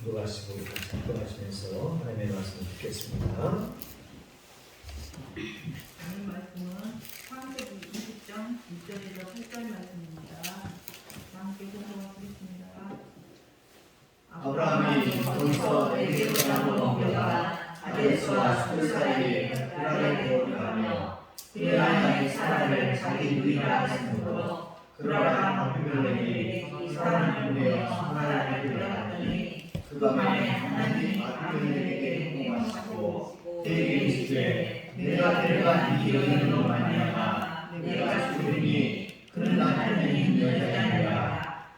들어가시고 같이 합동하시면서 하나님의 말씀을 듣겠습니다. 오늘 말씀은 창세기 20장 1절에서 8절 말씀입니다. 함께 공부하겠습니다. 아브라함이 거기서 에게 땅으로 옮겨가 가데스와 술 사이에 그랄에 들어가며 그의 아내 사라를 자기 누이라 했으므로 그라랑 아비멜렉이 이 사람을 보내어 사라를 데려갔더니 그 밤에 하나님이 아비멜렉에게 행동하시고 그에게 이르시되 내가 데려간 이 여인으로 말미암아 내가 죽으리니 그는 남편이 있는 여자니라.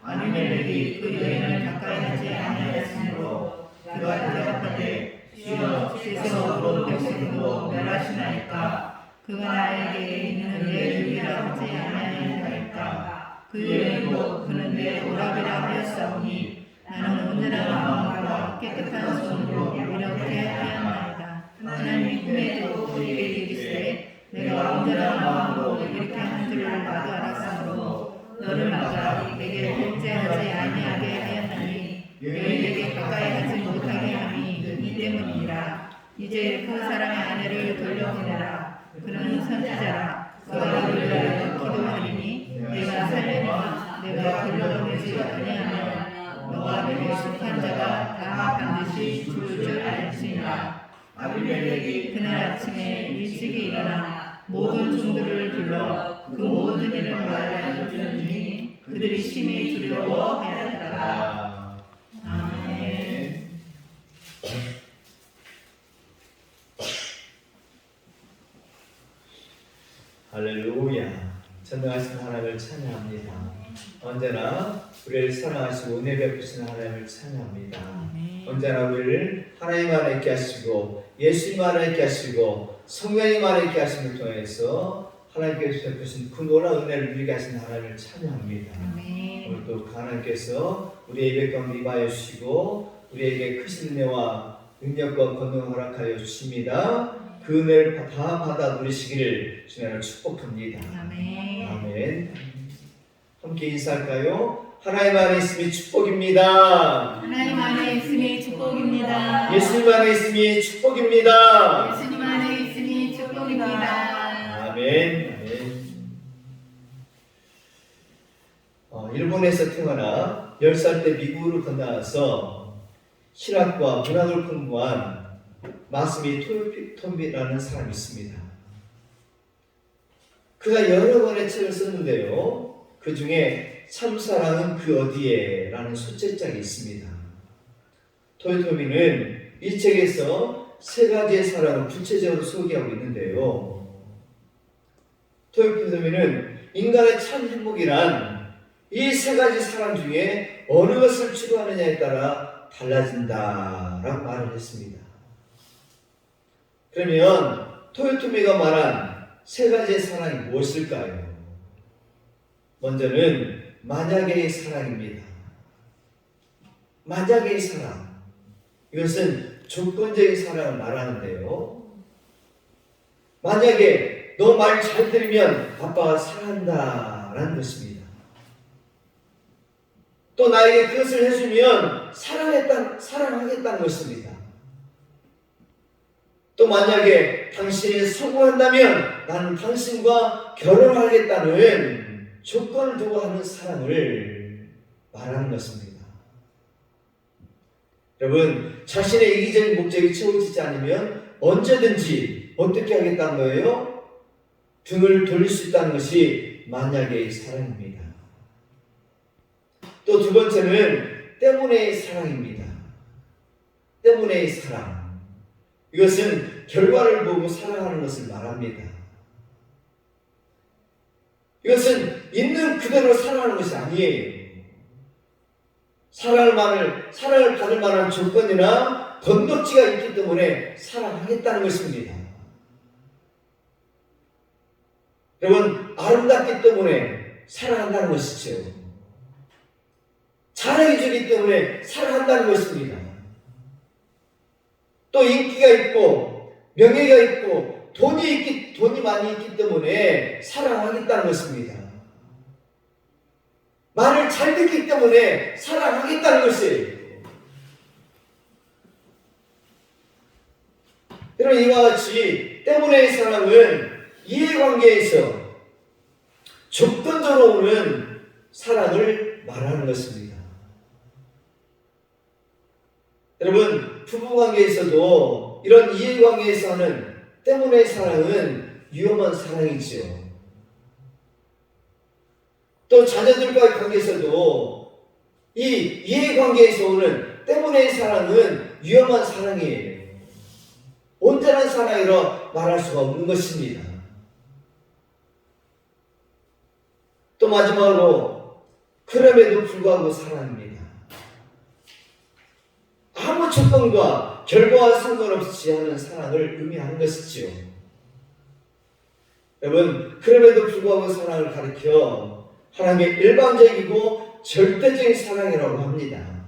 아비멜렉이 그 여인을 가까이 하지 아니하였으므로 그가 대답하되 주여 주께서 온 백성도 멸하시나이까 그가 나에게 있는 내 유이라 하지 아니하나이까 그 여인도 그는 내 오랍이라 하였사오니 나는 온전한 마음과 깨끗한 손으로 이렇게 하였나이다. 하나님이 꿈에도 그에게 이르시되 내가 온전한 마음으로 이렇게 한 줄을 나도 알았으므로 너를 막아 내게 범죄하지 아니하게 하였나니 여인에게 가까이 하지 못하게 함이 이 때문이니라. 이제 그 사람의 아내를 돌려보내라. 그는 선지자라. 그가 너를 위하여 기도하리니 내가 살려니와 내가 돌려보내지 아니하면 너와 내게 속한 자가 다 반드시 죽을 줄 알지니라. 아비멜렉이 그날 아침에 일찍이 일어나 모든 종들을 불러 그 모든 일을 말하여 주니 그들이 심히 두려워하였더라. 아멘. 할렐루야. 전능하신 하나님을 찬양합니다. 언제나 우리를 사랑하시고 은혜 베푸시는 하나님을 찬양합니다. 언제나 우리를 하나님 안에 있게 하시고 예수님 안에 있게 하시고 성령님 안에 있게 하심을 통해서 하나님께서 베푸신 그 놀라운 은혜를 누리게 하신 하나님을 찬양합니다. 오늘도 하나님께서 우리의 예배 가운데 임하여 주시고 우리에게 크신 은혜와 능력과 권능을 허락하여 주십니다. 그 은혜를 다 받아 누리시기를 주님을 축복합니다. 아멘. 함께 인사할까요? 하나님 안에 있음이 축복입니다. 하나님 안에 있음이 축복입니다. 예수님 안에 있음이 축복입니다. 예수님 안에 있음이 축복입니다. 아멘. 일본에서 태어나 10살 때 미국으로 건너와서 신학과 문학을 공부한 마스미 토미라는 사람이 있습니다. 그가 여러 권의 책을 썼는데요. 그 중에 참사랑은 그 어디에? 라는 소책장이 있습니다. 토요토미는 이 책에서 세 가지의 사랑을 구체적으로 소개하고 있는데요. 토요토미는 인간의 참 행복이란 이 세 가지 사랑 중에 어느 것을 추구하느냐에 따라 달라진다라고 말을 했습니다. 그러면 토요토미가 말한 세 가지의 사랑이 무엇일까요? 먼저는 만약의 사랑입니다. 만약의 사랑. 이것은 조건적인 사랑을 말하는데요. 만약에 너 말 잘 들으면 아빠가 사랑한다 라는 것입니다. 또 나에게 그것을 해주면 사랑하겠다는 것입니다. 또 만약에 당신이 성공한다면 나는 당신과 결혼하겠다는 조건을 두고 하는 사랑을 말하는 것입니다. 여러분, 자신의 이기적인 목적이 채워지지 않으면 언제든지 어떻게 하겠다는 거예요? 등을 돌릴 수 있다는 것이 만약의 사랑입니다. 또 두 번째는 때문의 사랑입니다. 때문의 사랑. 이것은 결과를 보고 사랑하는 것을 말합니다. 이것은 있는 그대로 사랑하는 것이 아니에요. 사랑을 받을 만한 조건이나 건덕지가 있기 때문에 사랑하겠다는 것입니다. 여러분, 아름답기 때문에 사랑한다는 것이죠. 자랑해주기 때문에 사랑한다는 것입니다. 또 인기가 있고 명예가 있고 돈이 많이 있기 때문에 사랑하겠다는 것입니다. 말을 잘 듣기 때문에 사랑하겠다는 것이에요. 여러분, 이와 같이 때문에 사랑은 이해관계에서 조건적으로 오는 사랑을 말하는 것입니다. 여러분, 부부관계에서도 이런 이해관계에서 하는 때문에 사랑은 위험한 사랑이지요. 또 자녀들과의 관계에서도 이 이해관계에서 오는 때문에 사랑은 위험한 사랑이에요. 온전한 사랑이라 말할 수가 없는 것입니다. 또 마지막으로 그럼에도 불구하고 사랑입니다. 아무 조건과 결과와 상관없이 하는 사랑을 의미하는 것이지요. 여러분, 그럼에도 불구하고 사랑을 가리켜 하나님의 일반적이고 절대적인 사랑이라고 합니다.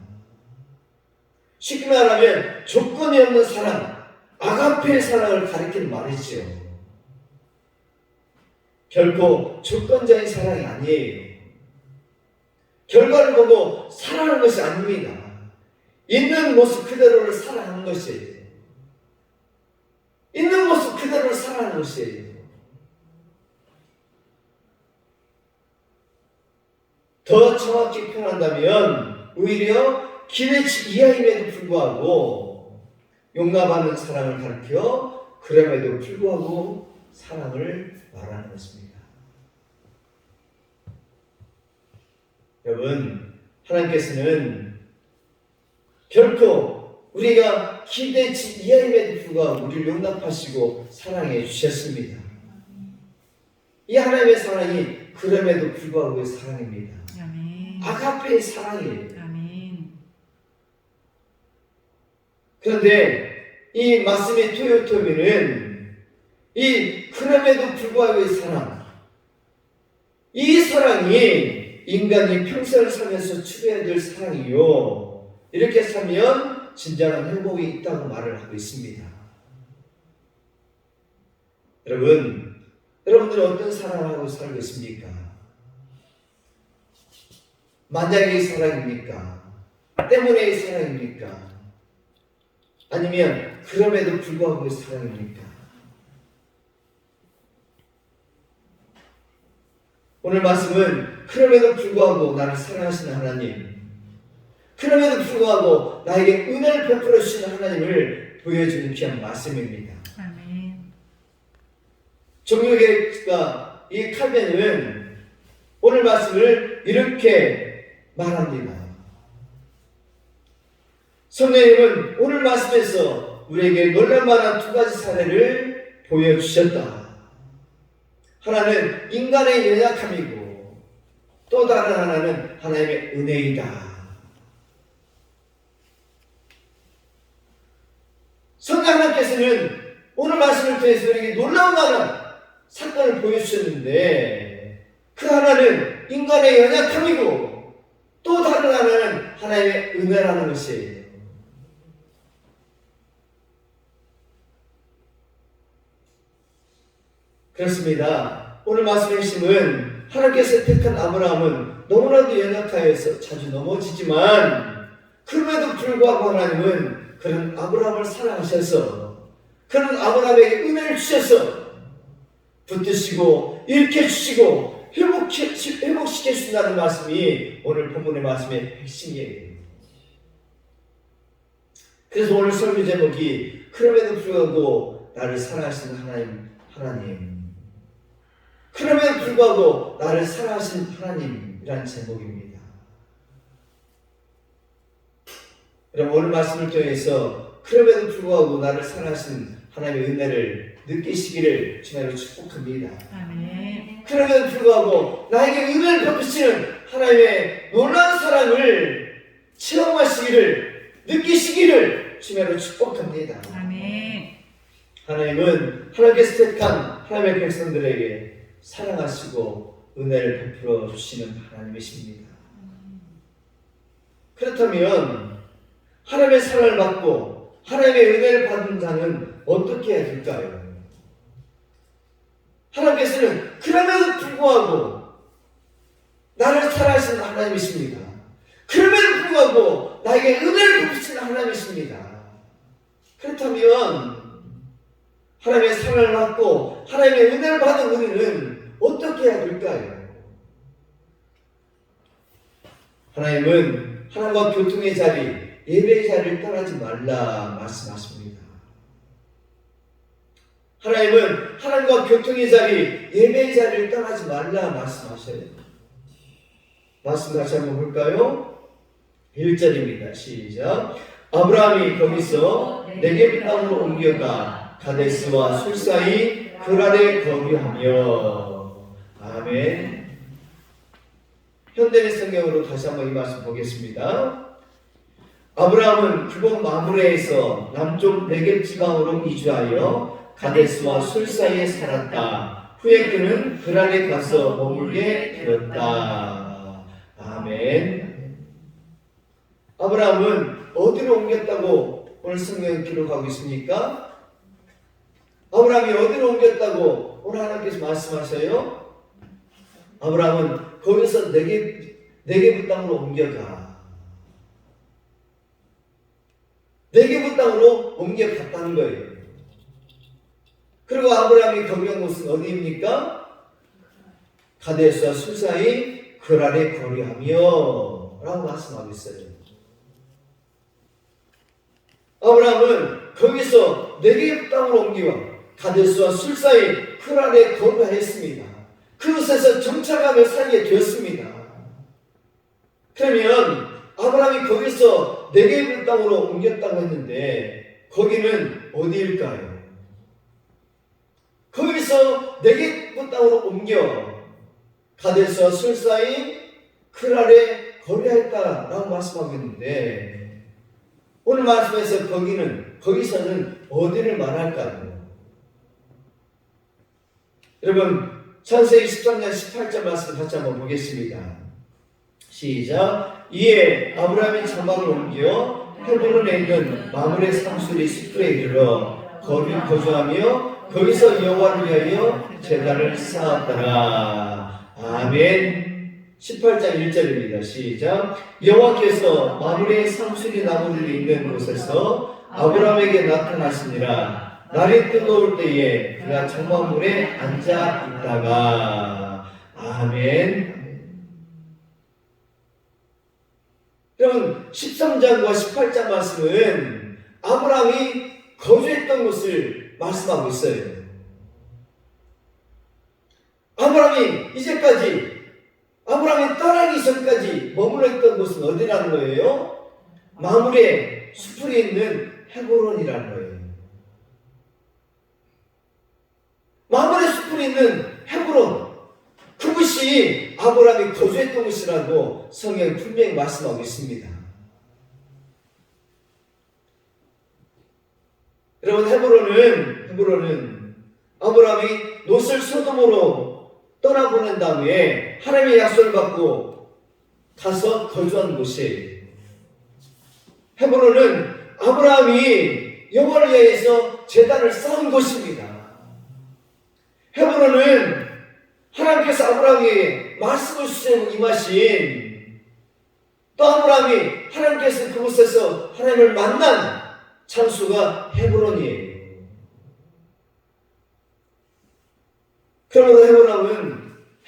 쉽게 말하면 조건이 없는 사랑, 아가페의 사랑을 가리키는 말이지요. 결코 조건적인 사랑이 아니에요. 결과를 보고 사랑하는 것이 아닙니다. 있는 모습 그대로를 사랑하는 것이에요. 있는 모습 그대로를 사랑하는 것이에요. 더 정확히 표현한다면 오히려 기대치 이하임에도 불구하고 용납하는 사랑을 가르쳐 그럼에도 불구하고 사랑을 말하는 것입니다. 여러분, 하나님께서는 결코 우리가 기대치 이하임에도 불구하고 우리를 용납하시고 사랑해 주셨습니다. 이 하나님의 사랑이 그럼에도 불구하고의 사랑입니다. 아멘. 아가페의 사랑이에요. 아멘. 그런데 이 마스미 토요토미는 이 그럼에도 불구하고의 사랑, 이 사랑이 인간이 평생을 살면서 추구해야 될 사랑이요, 이렇게 살면 진정한 행복이 있다고 말을 하고 있습니다. 여러분들은 어떤 사랑을 하고 살고 있습니까? 만약의 사랑입니까? 때문에의 사랑입니까? 아니면 그럼에도 불구하고의 사랑입니까? 오늘 말씀은 그럼에도 불구하고 나를 사랑하시는 하나님, 그럼에도 불구하고 나에게 은혜를 베풀어 주시는 하나님을 보여주는 귀한 말씀입니다. 아멘. 종교개혁가 이 칼빈은 오늘 말씀을 이렇게 말합니다. 성령님은 오늘 말씀에서 우리에게 놀랄만한 두 가지 사례를 보여주셨다. 하나는 인간의 연약함이고 또 다른 하나는 하나님의 은혜이다. 성령 하나님께서는 오늘 말씀을 통해서 우리에게 놀라운 만한 사건을 보여주셨는데 그 하나는 인간의 연약함이고 또 다른 하나는 하나님의 은혜라는 것이에요. 그렇습니다. 오늘 말씀의 핵심은 하나님께서 택한 아브라함은 너무나도 연약하여서 자주 넘어지지만 그럼에도 불구하고 하나님은 그런 아브라함을 사랑하셔서 그런 아브라함에게 은혜를 주셔서 붙드시고 일으켜주시고 회복시켜주신다는 말씀이 오늘 본문의 말씀의 핵심이에요. 그래서 오늘 설교 제목이 그럼에도 불구하고 나를 사랑하시는 하나님, 그럼에도 불구하고 나를 사랑하신 하나님이라는 제목입니다. 여러분, 오늘 말씀을 통해서 그럼에도 불구하고 나를 사랑하신 하나님의 은혜를 느끼시기를 주님으로 축복합니다. 아멘. 그럼에도 불구하고 나에게 은혜를 베푸시는 하나님의 놀라운 사랑을 체험하시기를 느끼시기를 주님으로 축복합니다. 아멘. 하나님은 하나님께서 택한 하나님의 백성들에게 사랑하시고 은혜를 베풀어 주시는 하나님이십니다. 그렇다면 하나님의 사랑을 받고 하나님의 은혜를 받은 자는 어떻게 해야 될까요? 하나님께서는 그럼에도 불구하고 나를 사랑하시는 하나님이십니다. 그럼에도 불구하고 나에게 은혜를 베푸시는 하나님이십니다. 그렇다면 하나님의 사랑을 받고 하나님의 은혜를 받은 우리는 어떻게 해야 될까요? 하나님은 하나님과 교통의 자리, 예배의 자리를 떠나지 말라 말씀하십니다. 하나님은 하나님과 교통의 자리, 예배의 자리를 떠나지 말라 말씀하셔요. 말씀 다시 한번 볼까요? 1절입니다. 시작. 아브라함이 거기서 네겝 땅으로 옮겨가 가데스와 술 사이 그랄에 거주하며. 아멘. 현대의 성경으로 다시 한번 이 말씀 보겠습니다. 아브라함은 그곳 마므레에서 남쪽 네겝 지방으로 이주하여 가데스와 술 사이에 살았다. 후에 그는 그랄에 가서 머물게 되었다. 아멘. 아브라함은 어디로 옮겼다고 오늘 성경에 기록하고 있습니까? 아브라함이 어디로 옮겼다고 오늘 하나님께서 말씀하셔요? 아브라함은 거기서 네겝 땅으로 옮겨가. 네겝 땅으로 옮겨갔다는 거예요. 그리고 아브라함이 거기한 곳은 어디입니까? 가데스와 술 사이 그랄에 거류하며 라고 말씀하고 있어요. 아브라함은 거기서 네겝 땅으로 옮기와 가데스와 술 사이 그랄에 거류하였습니다. 그곳에서 정착하며 살게 되었습니다. 그러면 아브라함이 거기서 네겝 땅으로 옮겼다고 했는데 거기는 어디일까요? 거기서 네겝 땅으로 옮겨 가데스와 술 사이 그랄에 거류했다라고 말씀하고 있는데 오늘 말씀에서 거기서는 어디를 말할까요? 여러분 창세기 13장 18절 말씀 같이 한번 보겠습니다. 시작. 이에 아브라함이 자막을 옮겨 헤브론에 있는 마므레 상수리 시프에 이르러 거기 거주하며 거기서 여호와를 위하여 제단을 쌓았더라. 아멘. 18장 1절입니다. 시작. 여호와께서 마므레 상수리 나무들이 있는 곳에서 아브라함에게 나타나시니라. 날이 뜨거울 때에 그가 장막물에 앉아 있다가. 아멘. 여러분 13장과 18장 말씀은 아브라함이 거주했던 곳을 말씀하고 있어요. 아브라함이 떠나기 전까지 머물러 있던 곳은 어디라는 거예요? 마므레 수풀에 있는 헤브론이라는 거예요. 마므레 수풀에 있는 헤브론, 그곳이 아브라함이 거주했던 곳이라고 성경에 분명히 말씀하고 있습니다. 여러분 헤브론은 아브라함이 롯을 소돔으로 떠나보낸 다음에 하나님의 약속을 받고 가서 거주한 곳이에요. 헤브론은 아브라함이 여호와를 위해서 제단을 쌓은 곳입니다. 헤브론은 하나님께서 아브라함에게 말씀을 주시고 임하신, 또 아브라함이 하나님께서 그곳에서 하나님을 만난 장소가 헤브론이에요. 그러므로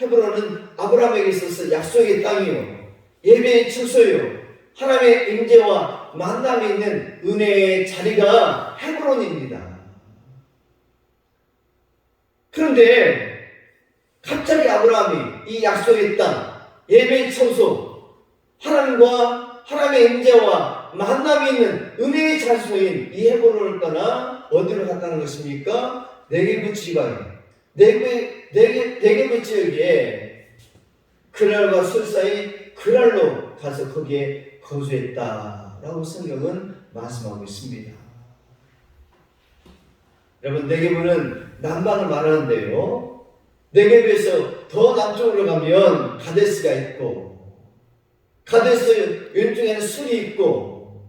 헤브론은 아브라함에게 있어서 약속의 땅이요, 예배의 처소요, 하나님의 임재와 만남이 있는 은혜의 자리가 헤브론입니다. 그런데 갑자기 아브라함이 이 약속의 땅, 예배의 처소, 하나님의 임재와 만남이 있는 은혜의 장소인 이 헤브론을 떠나 어디로 갔다는 것입니까? 네겝 지방, 네겝 지역에 그랄과 술 사이 그랄로 가서 거기에 거주했다라고 성경은 말씀하고 있습니다. 여러분 네겝은 남방을 말하는데요, 네겝에서 더 남쪽으로 가면 가데스가 있고, 가데스 왼쪽에는 술이 있고,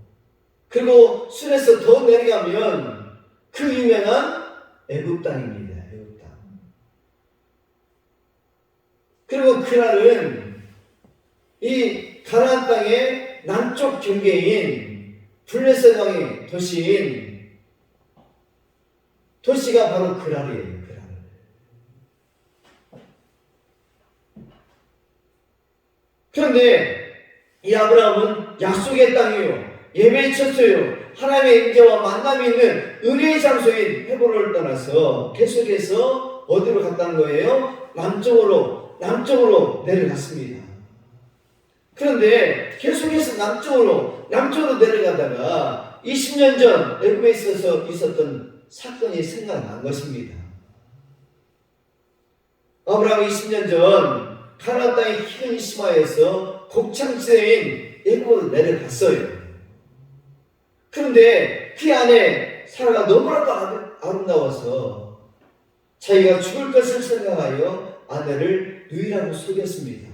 그리고 술에서 더 내려가면 그 유명한 애굽 땅입니다. 애굽 땅. 그리고 그날은 이 가나안 땅의 남쪽 경계인 블레셋 왕의 도시인 도시가 바로 그랄이에요. 그랄. 그런데 이 아브라함은 약속의 땅이요, 예배의 처소요, 하나님의 임재와 만남이 있는 은혜의 장소인 헤브론을 떠나서 계속해서 어디로 갔다는 거예요? 남쪽으로 내려갔습니다. 그런데 계속해서 남쪽으로 내려가다가 20년 전 애굽에 있었던 사건이 생각난 것입니다. 아브라함이 20년 전 가나안 땅의 큰 시마에서 곡창지대인 애굽으로 내려갔어요. 그런데 그 안에 사라가 너무나도 아름다워서 자기가 죽을 것을 생각하여 아내를 누이라고 속였습니다.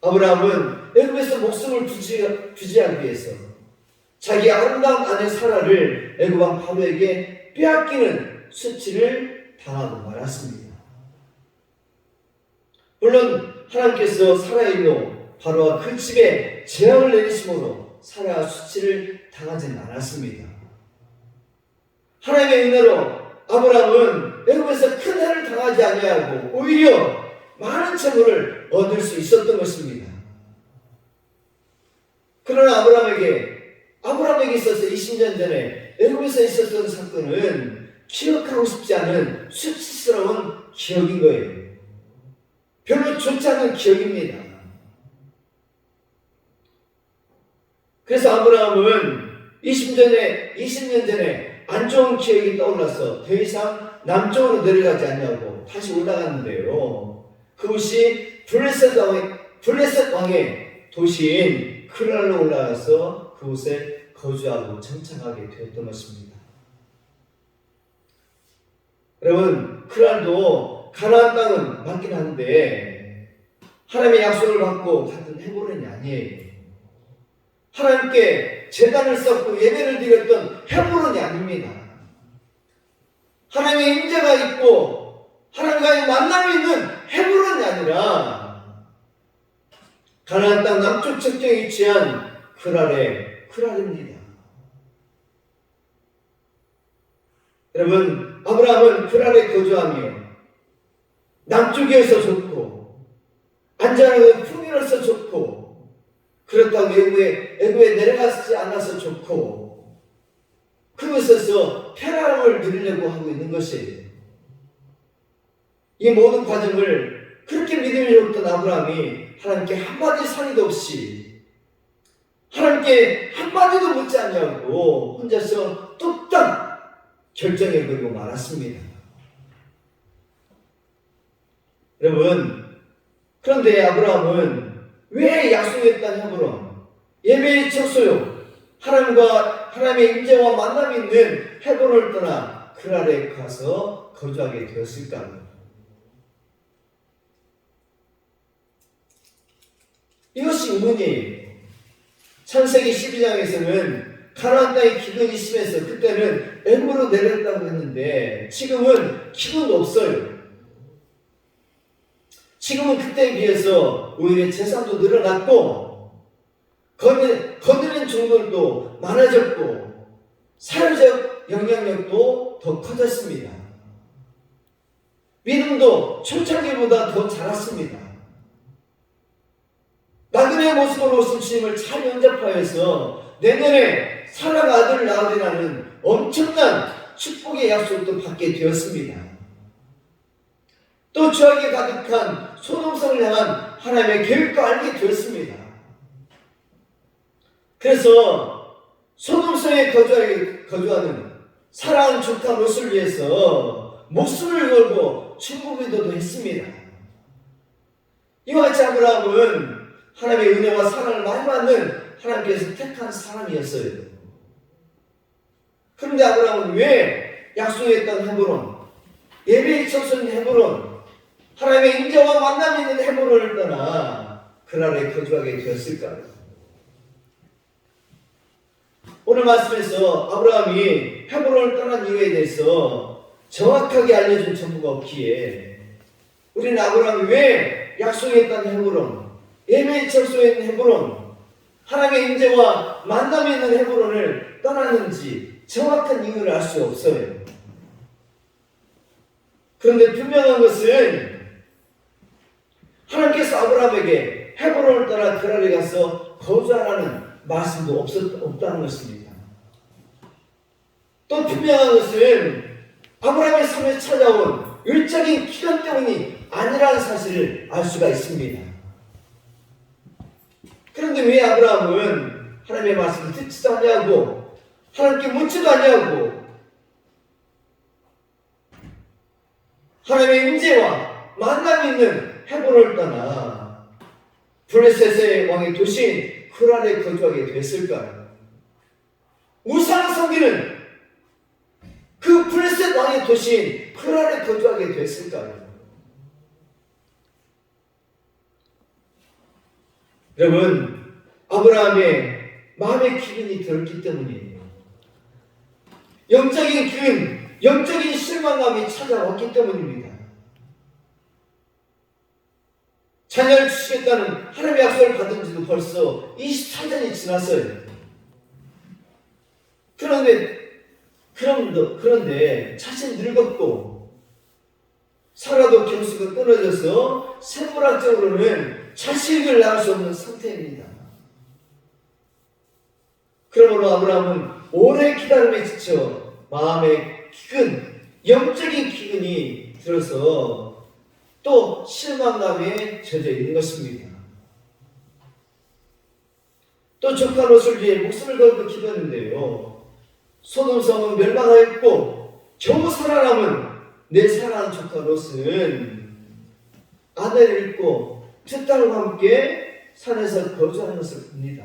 아브라함은 애굽에서 목숨을 부지하기 위해서 자기 아름다운 아내 사라를 애굽 왕 바로에게 빼앗기는 수치를 당하고 말았습니다. 물론 하나님께서 사라의 일로 바로와 그 집에 재앙을 내리심으로 사라가 수치를 당하지는 않았습니다. 하나님의 은혜로 아브라함은 애굽에서 큰 해를 당하지 아니하고 오히려 많은 재물을 얻을 수 있었던 것입니다. 그러나 아브라함에게 있어서 20년 전에 애굽에서 있었던 사건은 기억하고 싶지 않은 수치스러운 기억인 거예요. 별로 좋지 않은 기억입니다. 그래서 아브라함은 20년 전에 안 좋은 기억이 떠올라서 더 이상 남쪽으로 내려가지 않냐고 다시 올라갔는데요. 그곳이 블레셋 왕의 도시인 크랄로 올라가서 그곳에 거주하고 정착하게 되었던 것입니다. 여러분, 크랄도 가나안 땅은 맞긴 한데 하나님의 약속을 받고 같은 헤브론이 아니에요. 하나님께 제단을 쌓고 예배를 드렸던 헤브론이 아닙니다. 하나님의 임재가 있고 하나님과의 만남이 있는 헤브론이 아니라 가나안 땅 남쪽 책정에 위치한 크랄입니다. 여러분, 아브라함은 크랄에 거주하며 남쪽이어서 좋고 안전하고 풍요로서 좋고 그렇다고 애굽에 내려가지 않아서 좋고 그곳에서 편안함을 누리려고 하고 있는 것이에요. 이 모든 과정을 그렇게 믿음이 좋던 아브라함이 하나님께 한마디 상의도 없이 하나님께 한마디도 묻지 않냐고 혼자서 뚝딱 결정해버리고 말았습니다. 여러분, 그런데 아브라함은 왜 약속했던 헤브론, 예배의 처소요, 하나님의 임재와 만남이 있는 헤브론을 떠나 크랄에 가서 거주하게 되었을까요? 이것이 의문이에요. 창세기 12장에서는 가나안 땅의 기근이 심해서 그때는 애굽으로 내렸다고 했는데 지금은 기근도 없어요. 지금은 그때에 비해서 오히려 재산도 늘어났고 거느린 종들도 많아졌고 사회적 영향력도 더 커졌습니다. 믿음도 초창기보다 더 자랐습니다. 나그네의 모습으로 오신 주님을 잘 영접하여서 내년에 사랑 아들을 낳으리라는 엄청난 축복의 약속도 받게 되었습니다. 또 죄악에 가득한 소돔성을 향한 하나님의 계획도 알게 되었습니다. 그래서 소돔성에 거주하는 사랑하는 조카 롯을 위해서 목숨을 걸고 중보기도도 했습니다. 이와 같이 아브라함은 하나님의 은혜와 사랑을 많이 받는 하나님께서 택한 사람이었어요. 그런데 아브라함은 왜 약속했던 헤브론, 예배의 처소인 헤브론, 하나님의 임재와 만남이 있는 헤브론을 떠나 그날에 거주하게 되었을까요? 오늘 말씀에서 아브라함이 헤브론을 떠난 이유에 대해서 정확하게 알려준 정보가 없기에 우리는 아브라함이 왜 약속했던 헤브론, 예배의 처소인 헤브론, 하나님의 임재와 만남이 있는 헤브론을 떠났는지 정확한 이유를 알 수 없어요. 그런데 분명한 것은 하나님께서 아브라함에게 헤브론을 떠나 그랄에 가서 거주하라는 말씀도 없다는 것입니다. 또 분명한 것은 아브라함의 삶에 찾아온 일적인 기간 때문이 아니라는 사실을 알 수가 있습니다. 그런데 왜 아브라함은 하나님의 말씀을 듣지도 아니하고 하나님께 묻지도 아니하고 하나님의 임재와 만남이 있는 헤브론을 떠나 블레셋의 왕의 도시인 그랄에 거주하게 됐을까요? 우상을 섬기는 그 블레셋 왕의 도시인 그랄에 거주하게 됐을까요? 여러분, 아브라함의 마음의 기근이 들었기 때문이에요. 영적인 기근, 영적인 실망감이 찾아왔기 때문입니다. 자녀를 주시겠다는 하나님의 약속을 받은 지도 벌써 24년이 지났어요. 그런데 자신 늙었고 살아도 경수가 끊어져서 생물학적으로는 자식을 낳을 수 없는 상태입니다. 그러므로 아브라함은 오래 기다림에 지쳐 마음의 기근, 영적인 기근이 들어서 또 실망감에 젖어 있는 것입니다. 또 조카 롯을 위해 목숨을 걸고 기도했는데요. 소돔성은 멸망하였고 겨우 살아남은 내 사랑하는 조카 롯은 아내를 잃고 두 딸과 함께 산에서 거주하는 것을 봅니다.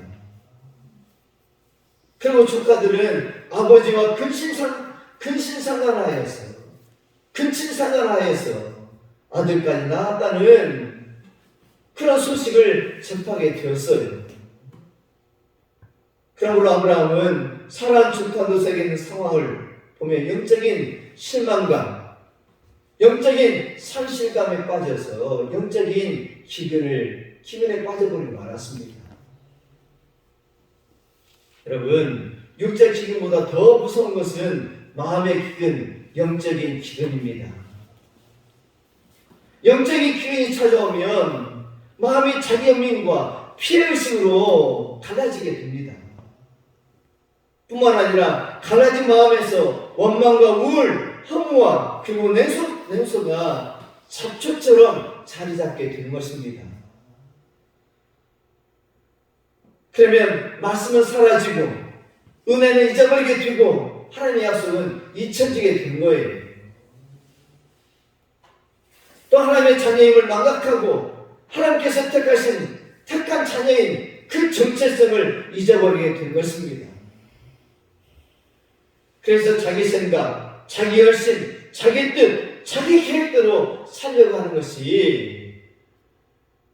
그리고 조카들은 아버지와 근친상간하여서 아들까지 낳았다는 그런 소식을 접하게 되었어요. 그러므로 아브라함은 사랑하는 조카 롯에게 있는 상황을 보면 영적인 실망감, 영적인 상실감에 빠져서 영적인 기근에 빠져버리고 말았습니다. 여러분, 육적 기근보다 더 무서운 것은 마음의 기근, 영적인 기근입니다. 영적인 기근이 찾아오면 마음이 자기 연민과 피해의식으로 갈라지게 됩니다. 뿐만 아니라 갈라진 마음에서 원망과 우울, 허무와 그리고 냉소가 잡초처럼 자리 잡게 되는 것입니다. 그러면 말씀은 사라지고 은혜는 잊어버리게 되고 하나님의 약속은 잊혀지게 된 거예요. 또 하나님의 자녀임을 망각하고 하나님께서 택한 자녀인 그 정체성을 잊어버리게 된 것입니다. 그래서 자기 생각, 자기 열심, 자기 뜻, 자기 계획대로 살려고 하는 것이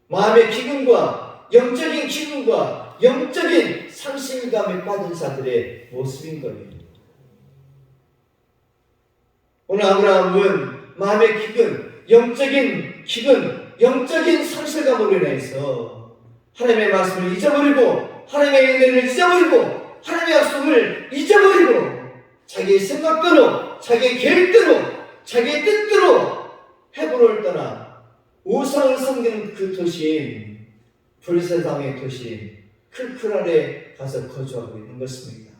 마음의 기근과 영적인 기근과 영적인 상실감에 빠진 자들의 모습인 거예요. 오늘 아브라함은 마음의 기근, 영적인 기근, 영적인 상실감으로 인해서 하나님의 말씀을 잊어버리고 하나님의 은혜를 잊어버리고 하나님의 약속을 잊어버리고 자기의 생각대로, 자기의 계획대로, 자기의 뜻대로 헤브론을 떠나 우상을 섬기는 그 도시인 블레셋 왕의 도시인 크랄에 가서 거주하고 있는 것입니다.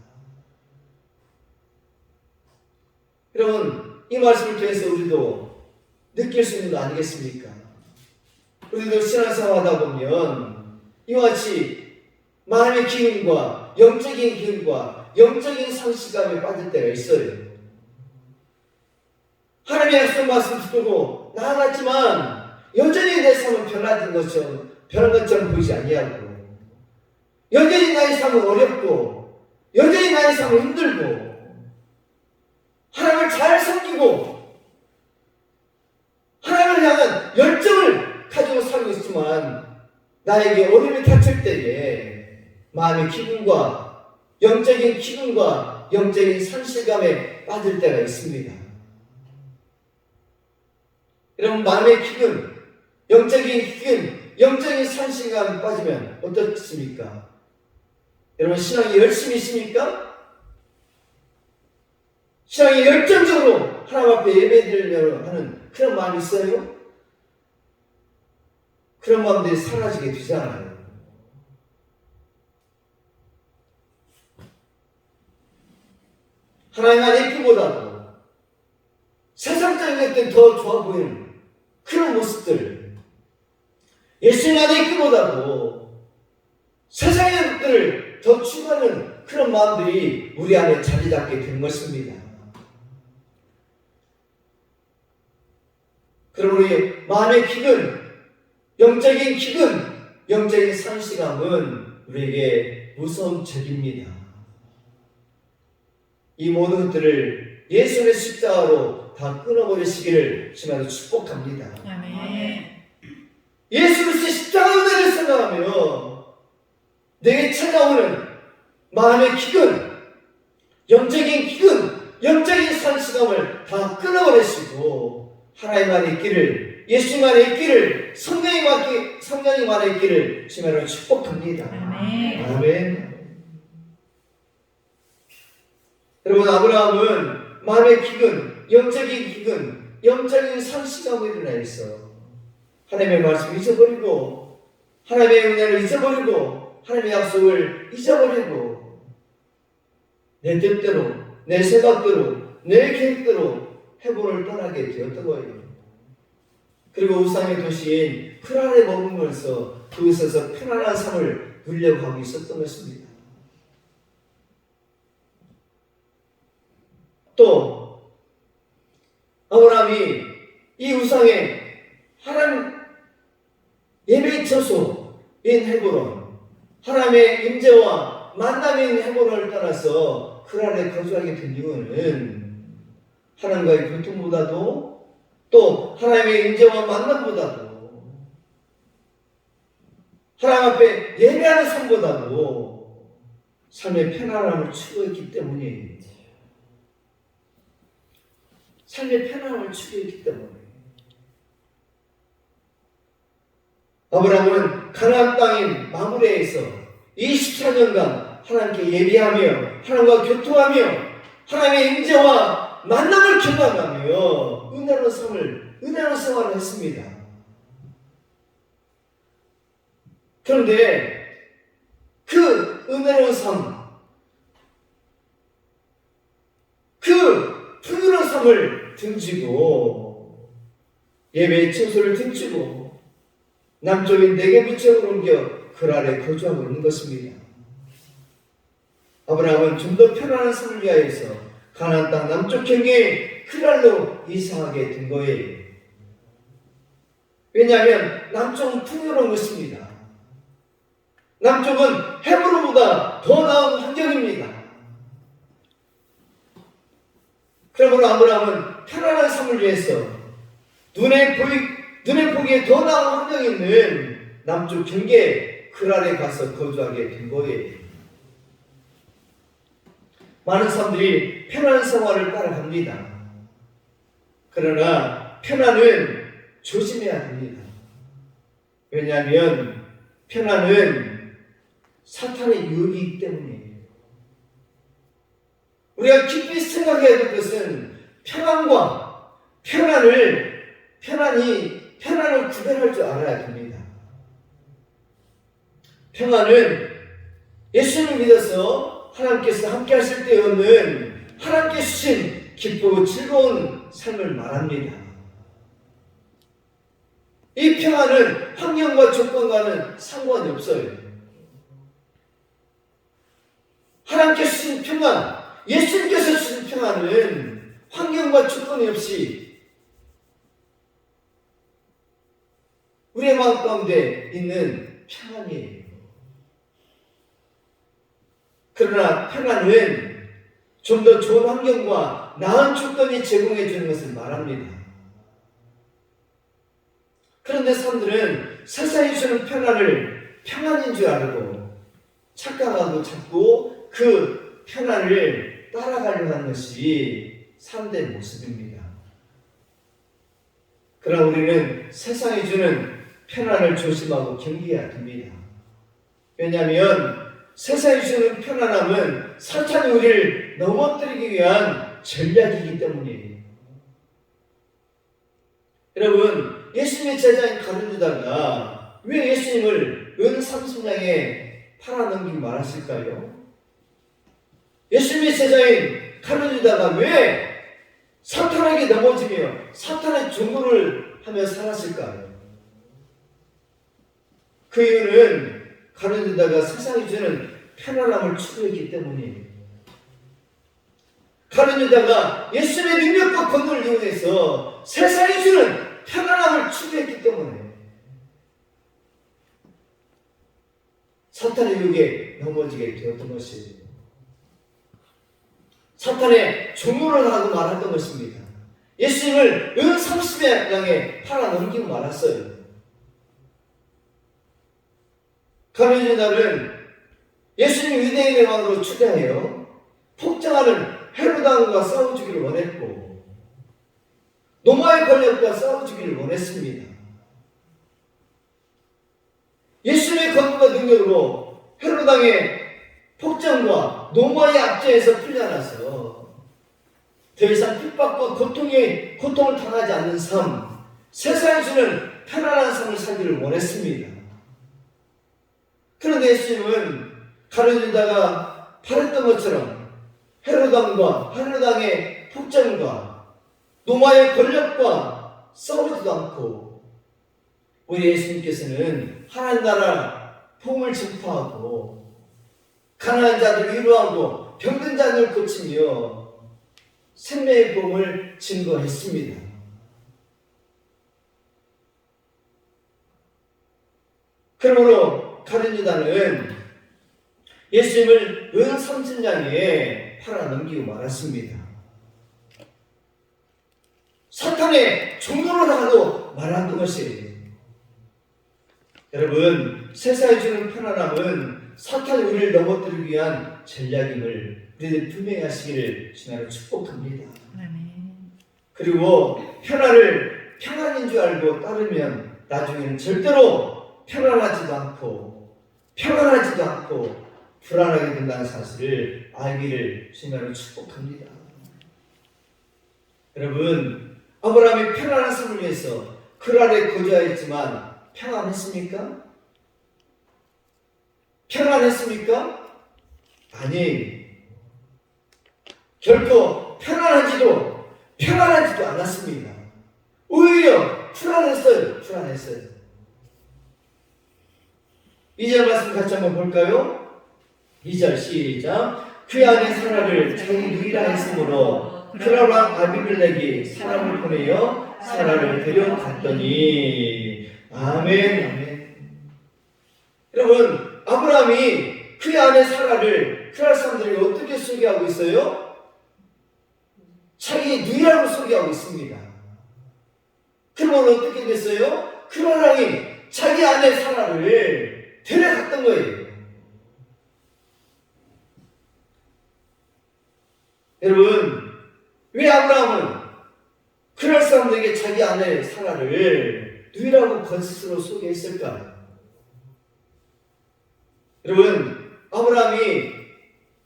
여러분, 이 말씀을 통해서 우리도 느낄 수 있는 거 아니겠습니까? 우리도 신앙생활하다 보면 이와 같이 마음의 기운과 영적인 기운과 영적인 상실감에 빠질 때가 있어요. 하나님의 약속 말씀 듣고 나아갔지만 여전히 내 삶은 변한 것처럼 보이지 아니하고 여전히 나의 삶은 어렵고 여전히 나의 삶은 힘들고 하나님을 잘 섬기고 하나님을 향한 열정을 가지고 살고 있지만 나에게 어려움이 닥칠 때에 마음의 기분과 영적인 기분과 영적인 상실감에 빠질 때가 있습니다. 여러분, 마음의 기분, 영적인 기분, 영적인 상실감에 빠지면 어떻습니까? 여러분, 신앙이 열심히 있습니까? 신앙이 열정적으로 하나님 앞에 예배드리려고 하는 그런 마음이 있어요? 그런 마음들이 사라지게 되잖아요. 하나님 안에 있기보다도 세상적인 것들 더 좋아 보이는 그런 모습들, 예수님 안에 있기보다도 세상의 것들을 더 추구하는 그런 마음들이 우리 안에 자리 잡게 되는 것입니다. 그럼 우리 마음의 기근, 영적인 기근, 영적인 상실감은 우리에게 무서운 적입니다. 이 모든 것들을 예수의 십자가로 다 끊어버리시기를 주님으로 축복합니다. 아멘. 예수 그리스도의 십자가 은혜를 생각하며 내게 찾아오는 마음의 기근, 영적인 기근, 영적인 상실감을 다 끊어버리시고 하나님 안에 있기를, 예수님 안에 있기를, 성령님 안에 있기를 주님으로 축복합니다. 아멘. 아멘. 여러분, 아브라함은 마음의 기근, 영적인 기근, 영적인 상실감으로 일어나 있어. 하나님의 말씀을 잊어버리고, 하나님의 은혜를 잊어버리고, 하나님의 약속을 잊어버리고, 내 뜻대로, 내 생각대로, 내 계획대로 헤본을 떠나게 되었던 거예요. 그리고 우상의 도시인 크란에 머물면서 그곳에서 편안한 삶을 누리려고 하고 있었던 것입니다. 또 아브라함이 이 우상의 하나님 예배의 처소인 헤브론, 하나님의 임재와 만남인 헤브론을 떠나서 크란에 거주하게 된 이유는 하나님과의 교통보다도 또 하나님의 임재와 만남보다도 하나님 앞에 예배하는 삶보다도 삶의 편안함을 추구했기 때문이에요. 삶의 편안함을 추구했기 때문에 아브라함은 가나안 땅인 마므레에서 24년간 하나님께 예배하며 하나님과 교통하며 하나님의 임재와 만남을 경험하며 은혜로운 생활을 했습니다. 그런데 그 은혜로운 삶, 그 풍요로운 삶을 등지고 예배의 처소를 등지고 남쪽인 네게부 지역으로 옮겨 그랄에 거주하고 있는 것입니다. 아브라함은 좀 더 편안한 삶을 위하여서 가나안 땅 남쪽 경계의 그랄로 이사하게 된 거예요. 왜냐하면 남쪽은 풍요로운 것입니다. 남쪽은 헤브론보다 더 나은 환경입니다. 그러므로 아브라함은 편안한 삶을 위해서 눈에 보기에 더 나은 환경이 있는 남쪽 경계 그랄에 가서 거주하게 된 거예요. 많은 사람들이 편안한 생활을 따라갑니다. 그러나 편안은 조심해야 됩니다. 왜냐하면 편안은 사탄의 유혹이기 때문이에요. 우리가 깊이 생각해야 될 것은 평안과 편안을 구별할 줄 알아야 됩니다. 평안은 예수님을 믿어서 하나님께서 함께 하실 때 얻는 하나님께 주신 기쁘고 즐거운 삶을 말합니다. 이 평안은 환경과 조건과는 상관이 없어요. 하나님께 주신 평안, 예수님께서 주신 평안은 환경과 조건이 없이 우리의 마음 가운데 있는 평안이에요. 그러나 평안은 좀 더 좋은 환경과 나은 조건이 제공해 주는 것을 말합니다. 그런데 사람들은 세상이 주는 평안을 평안인 줄 알고 착각하고 자꾸 그 평안을 따라가려고 하는 것이 사람들의 모습입니다. 그러나 우리는 세상이 주는 평안을 조심하고 경계해야 됩니다. 왜냐하면 세상이 주는 편안함은 사탄이 우리를 넘어뜨리기 위한 전략이기 때문이에요. 여러분, 예수님의 제자인 가룟 유다가 왜 예수님을 은 30냥에 팔아넘기고 말았을까요? 예수님의 제자인 가룟 유다가 왜 사탄에게 넘어지며 사탄의 종노를 하며 살았을까요? 그 이유는 가룟 유다가 세상이 주는 편안함을 추구했기 때문이에요. 가룟 유다가 예수님의 능력과 권능을 이용해서 세상이 주는 편안함을 추구했기 때문에 사탄의 유혹에 넘어지게 되었던 것이에요. 사탄의 종노를 하고 말았던 것입니다. 예수님을 은 30냥에 팔아넘기고 말았어요. 가룟 유다는 예수님 유대인의 왕으로 추대하여 폭정하는 헤롯 왕과 싸워주기를 원했고 로마의 권력과 싸워주기를 원했습니다. 예수님의 권능과 능력으로 헤롯 왕의 폭정과 노마의 압제에서 풀려나서 더 이상 핍박과 고통을 당하지 않는 삶, 세상이 주는 편안한 삶을 살기를 원했습니다. 그런데 예수님은 가룟 유다가 바랬던 것처럼 헤롯 왕의 폭정과 노마의 권력과 싸우지도 않고 우리 예수님께서는 하나님 나라 복음을 증포하고 가난한 자들을 위로하고 병든 자들을 고치며 생명의 복음을 증거했습니다. 그러므로 가룟 유다는 예수님을 은 30냥에 팔아넘기고 말았습니다. 사탄의 종노를 하고 말한 것이에요. 여러분, 세상에 주는 편안함은 사탄이 우리를 넘어뜨리기 위한 전략임을 우리들 분명히 하시기를 주님으로 축복합니다. 그리고 평안인 줄 알고 따르면 나중에는 절대로 평안하지도 않고 불안하게 된다는 사실을 알기를 주님으로 축복합니다. 여러분, 아브라함이 편안한 삶을 위해서 그랄에 거주하였지만 평안했습니까? 아니, 결코 편안하지도 않았습니다. 오히려 불안했어요. 2절 말씀 같이 한번 볼까요? 2절 시작. 그 아내 사라를 자기 누이라 했으므로 그랄 왕 아비멜렉이 사람을 보내어 사라를 데려갔더니 아멘. 여러분, 아브라함이 그의 아내 사라를 그랄 사람들이 어떻게 소개하고 있어요? 자기 누이라고 소개하고 있습니다. 그러면 어떻게 됐어요? 그랄 왕이 자기 아내 사라를 데려갔던 거예요. 여러분, 왜 아브라함은 그랄 사람들에게 자기 아내 사라를 누이라고 거짓으로 소개했을까요? 여러분, 아브라함이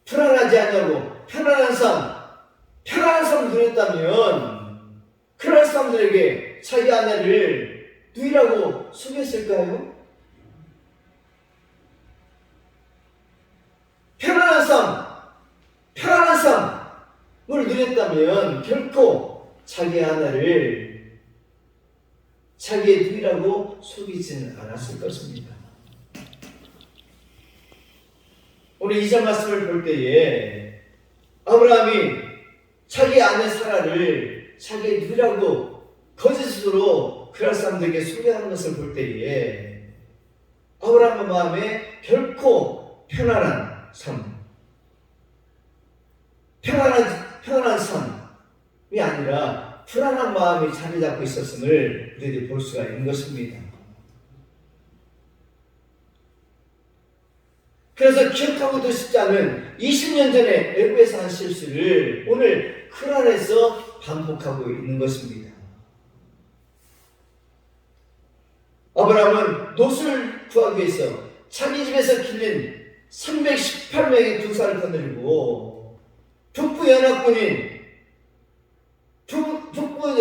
불안하지 않냐고 편안한 삶을 누렸다면 그랄 사람들에게 자기 아내를 누이라고 소개했을까요? 편안한 삶을 누렸다면 결코 자기 아내를 자기의 누이라고 속이지는 않았을 것입니다. 오늘 2절 말씀을 볼 때에 아브라함이 자기 아내 사라를 자기의 누이라고 거짓으로 그랄 사람들에게 소개하는 것을 볼 때에 아브라함의 마음에 결코 편안한 삶이 아니라 불안한 마음이 자리 잡고 있었음을 우리들이 볼 수가 있는 것입니다. 그래서 기억하고도 싶지 않은 20년 전에 애굽에서 한 실수를 오늘 크란에서 반복하고 있는 것입니다. 아브라함은 롯을 구하기 위해서 자기 집에서 길린 318명의 군사를 거느리고 북부 연합군인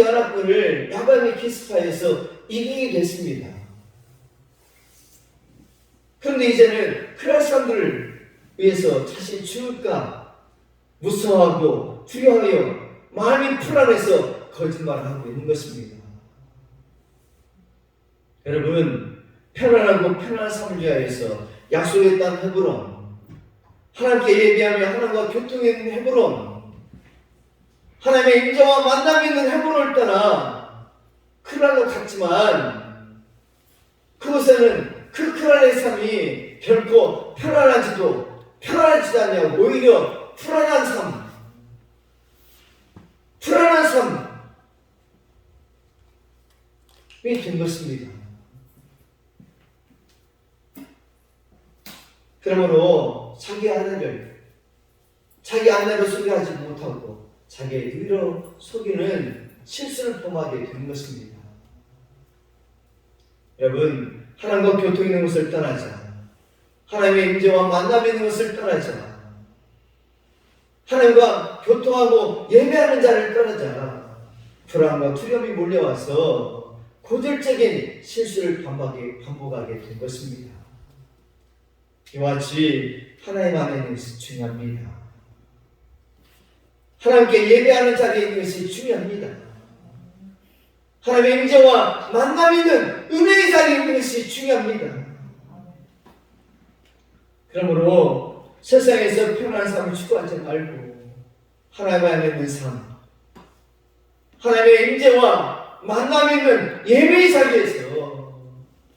연합군을 야방의 기스파에서 이기게 됐습니다. 그런데 이제는 그런 사람들을 위해서 자신이 죽을까 무서워하고 두려워하여 마음이 불안해서 거짓말을 하고 있는 것입니다. 여러분, 편안하고 편안한 삶을 위하여서 약속의 땅 헤브론, 하나님께 예비하며 하나님과 교통이 있는 헤브론, 하나님의 인자와 만남이 있는 헤브론을 떠나 크랄로 갔지만 그곳에는 그 크랄의 삶이 결코 편안하지도 않냐고, 오히려 불안한 삶이 된 것입니다. 그러므로 자기 아내를 소개하지 못하고 자기의 의로 속이는 실수를 범하게 된 것입니다. 여러분, 하나님과 교통이 있는 것을 떠나자. 하나님의 임재와 만남이 있는 것을 떠나자. 하나님과 교통하고 예배하는 자를 떠나자. 불안과 두려움이 몰려와서 고질적인 실수를 반복하게 된 것입니다. 이와 같이 하나님 안에 있는 것이 중요합니다. 하나님께 예배하는 자리에 있는 것이 중요합니다. 하나님의 임재와 만남이 있는 은혜의 자리에 있는 것이 중요합니다. 그러므로 세상에서 편안한 삶을 추구하지 말고 하나님 안에 있는 삶, 하나님의 임재와 만남이 있는 예배의 자리에서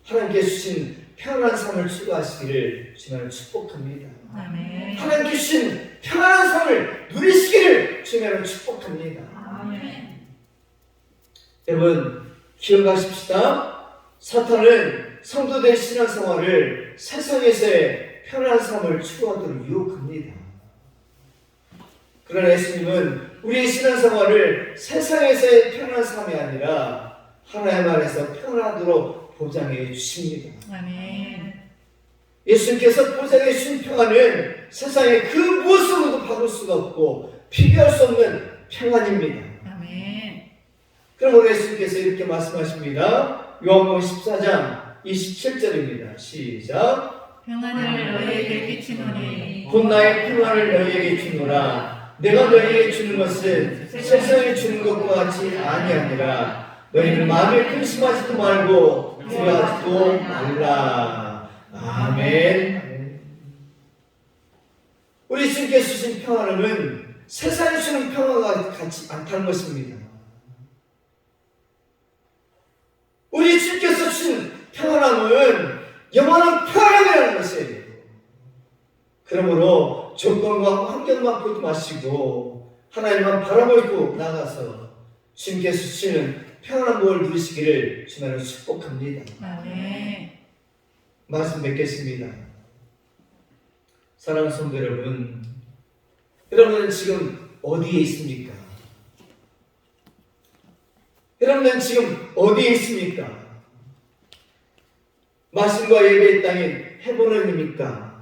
하나님께 주신 편안한 삶을 추구하시기를 주님을 축복합니다. 아멘. 하나님께 주신 편안한 삶을 누리시기를 주님을 축복합니다. 아멘. 여러분, 기억하십시다. 사탄은 성도들의 신앙생활을 세상에서의 편안한 삶을 추구하도록 유혹합니다. 그러나 예수님은 우리의 신앙생활을 세상에서의 편안한 삶이 아니라 하나님 안에서 편안하도록 보장해 주십니다. 아멘. 예수님께서 보장해 주신 평안은 세상의 그 무엇으로도 바꿀 수가 없고 비교할 수 없는 평안입니다. 아멘. 그러므로 예수님께서 이렇게 말씀하십니다. 요한복음 14장 27절입니다. 시작. 평안을 너희에게 끼치노니 곧 나의 평안을 너희에게 주노라. 내가 너희에게 주는 것은 세상에 주는 것과 같이 아니하니라. 너희는 마음에 근심하지도 말고 두려워하지도 말라. 아멘. 우리 주님께서 주신 평안은 세상에 주는 평안과 같지 않다는 것입니다. 우리 주님께서 주신 평안함은 영원한 평안이라는 것이에요. 그러므로 조건과 환경만 보지 마시고 하나님만 바라보고 나가서 주님께서 주시는 평안한 복을 누리시기를 주님으로 축복합니다. 아멘. 말씀 맺겠습니다. 사랑하는 성도 여러분, 여러분은 지금 어디에 있습니까? 여러분은 지금 어디에 있습니까? 말씀과 예배의 땅인 헤브론입니까?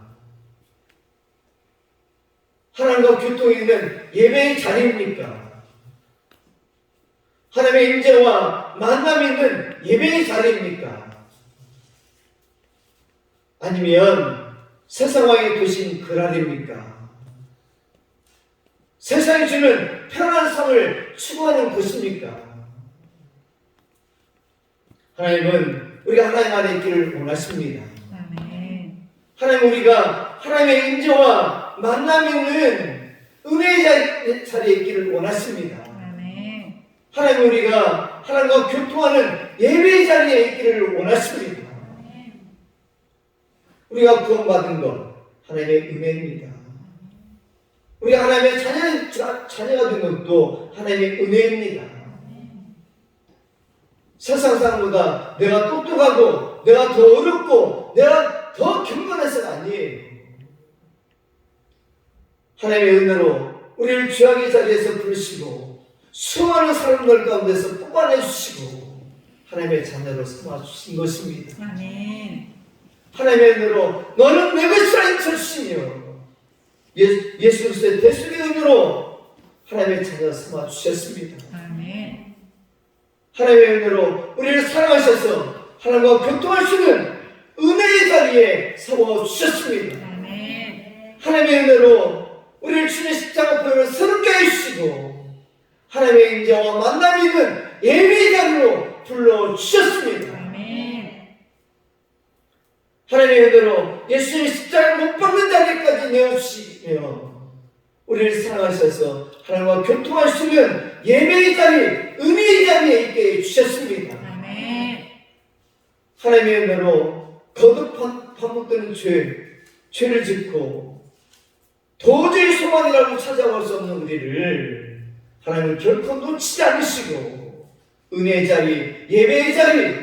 하나님과 교통이 있는 예배의 자리입니까? 하나님의 임재와 만남이 있는 예배의 자리입니까? 아니면 세상 왕의 도시인 그랄입니까? 세상이 주는 편안한 삶을 추구하는 곳입니까? 하나님은 우리가 하나님 안에 있기를 원하십니다. 아멘. 하나님, 우리가 하나님의 임재와 만남이 있는 은혜의 자리에 있기를 원하십니다. 아멘. 하나님, 우리가 하나님과 교통하는 예배의 자리에 있기를 원하십니다. 우리가 구원받은 것 하나님의 은혜입니다. 우리가 하나님의 자녀가 된 것도 하나님의 은혜입니다. 세상 사람보다 내가 똑똑하고 내가 더 어렵고 내가 더 경건해서가 아니에요. 하나님의 은혜로 우리를 죄악의 자리에서 부르시고 수많은 사람들 가운데서 뽑아내주시고 하나님의 자녀로 삼아주신 것입니다. 아멘. 하나님의 은혜로 너는 내 것이라 인쳐주시며 예수 그리스도의 대속의 은혜로 하나님의 자녀로 삼아주셨습니다. 아멘. 하나님의 은혜로 우리를 사랑하셔서 하나님과 교통할 수 있는 은혜의 자리에 세워주셨습니다. 아멘. 하나님의 은혜로 우리를 주님 십자가 보혈로 새롭게 해주시고 하나님의 인자와 만남이 있는 예배의 자리로 불러주셨습니다. 아멘. 하나님의 은혜로 예수님 십자가를 못 박는 자리까지 내어주시며 우리를 사랑하셔서 하나님과 교통할 수 있는 예배의 자리, 은혜의 자리에 있게 해주셨습니다. 아멘. 하나님의 은혜로 거듭 반복되는 죄를 짓고 도저히 소망이라고 찾아올 수 없는 우리를 하나님은 결코 놓치지 않으시고 은혜의 자리, 예배의 자리,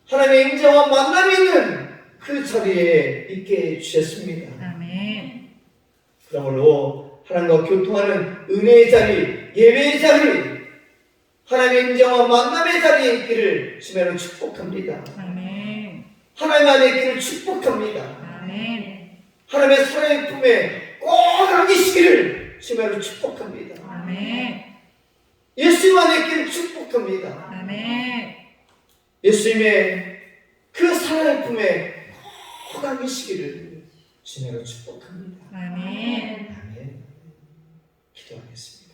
하나님의 인자와 만남이 있는 그 자리에 있게 해주셨습니다. 아멘. 그러므로 하나님과 교통하는 은혜의 자리, 예배의 자리, 하나님의 인자와 만남의 자리에 있기를 주님으로 축복합니다. 아멘. 하나님 안에 있기를 축복합니다. 아멘. 하나님의 사랑의 품에 꼭 안기시기를 주님으로 축복합니다. 아멘. 예수님 안에 있기를 축복합니다. 아멘. 예수님의 그 사랑의 품에 꼭 안기시기를 주님으로 축복합니다. 아멘. 아멘. 기도하겠습니다.